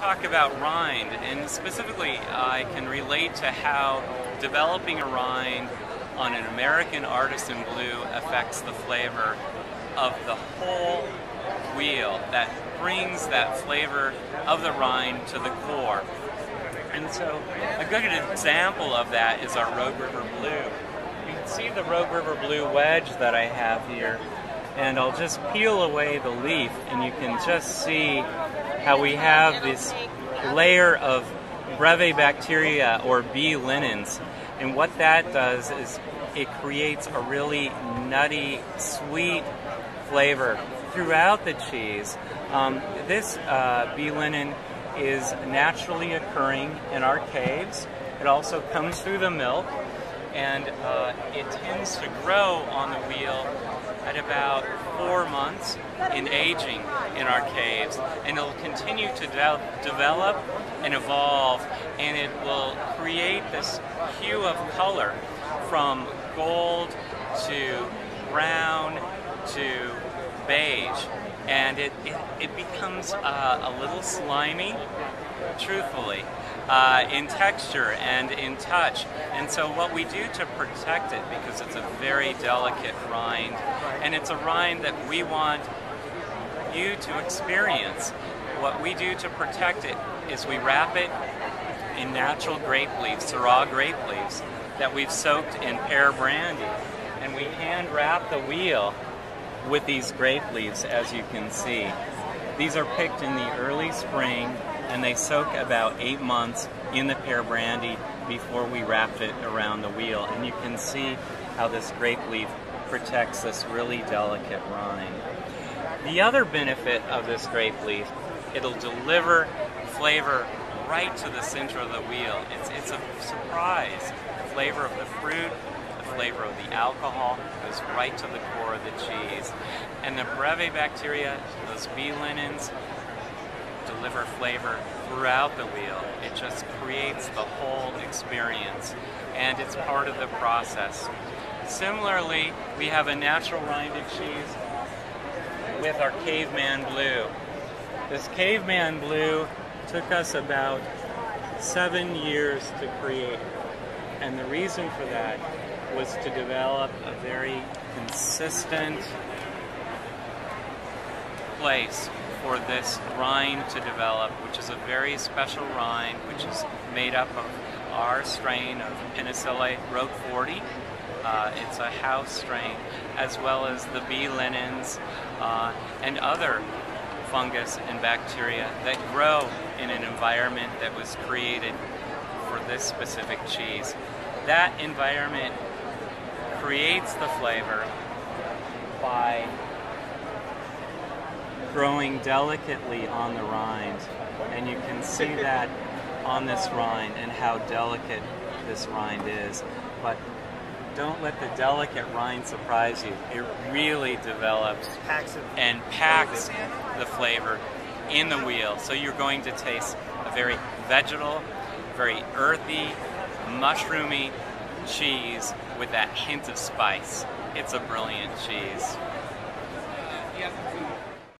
talk about rind, and specifically I can relate to how developing a rind on an American Artisan Blue affects the flavor of the whole wheel, that brings that flavor of the rind to the core. And so a good example of that is our Rogue River Blue. You can see the Rogue River Blue wedge that I have here, and I'll just peel away the leaf and you can just see how we have this layer of Brevibacteria or bee linens, and what that does is it creates a really nutty, sweet flavor throughout the cheese. This bee linen is naturally occurring in our caves. It also comes through the milk, and it tends to grow on the wheel at about 4 months in aging in our caves, and it'll continue to develop and evolve, and it will create this hue of color from gold to brown to beige, and it becomes a little slimy, truthfully, in texture and in touch. And so what we do to protect it, because it's a very delicate rind, and it's a rind that we want you to experience, what we do to protect it is we wrap it in natural grape leaves, Syrah grape leaves, that we've soaked in pear brandy, and we hand wrap the wheel with these grape leaves, as you can see. These are picked in the early spring, and they soak about 8 months in the pear brandy before we wrap it around the wheel. And you can see how this grape leaf protects this really delicate rind. The other benefit of this grape leaf, it'll deliver flavor right to the center of the wheel. It's a surprise. The flavor of the fruit, the flavor of the alcohol goes right to the core of the cheese. And the Brevibacteria, those bee linens, deliver flavor throughout the wheel. It just creates the whole experience, and it's part of the process. Similarly, we have a natural rinded cheese with our Caveman Blue. This Caveman Blue took us about 7 years to create, and the reason for that was to develop a very consistent place for this rind to develop, which is a very special rind, which is made up of our strain of Penicillium Rote 40. It's a house strain, as well as the bee linens and other fungus and bacteria that grow in an environment that was created for this specific cheese. That environment creates the flavor by growing delicately on the rind, and you can see that on this rind and how delicate this rind is. But don't let the delicate rind surprise you. It really develops and packs the flavor in the wheel. So you're going to taste a very vegetal, very earthy, mushroomy cheese with that hint of spice. It's a brilliant cheese.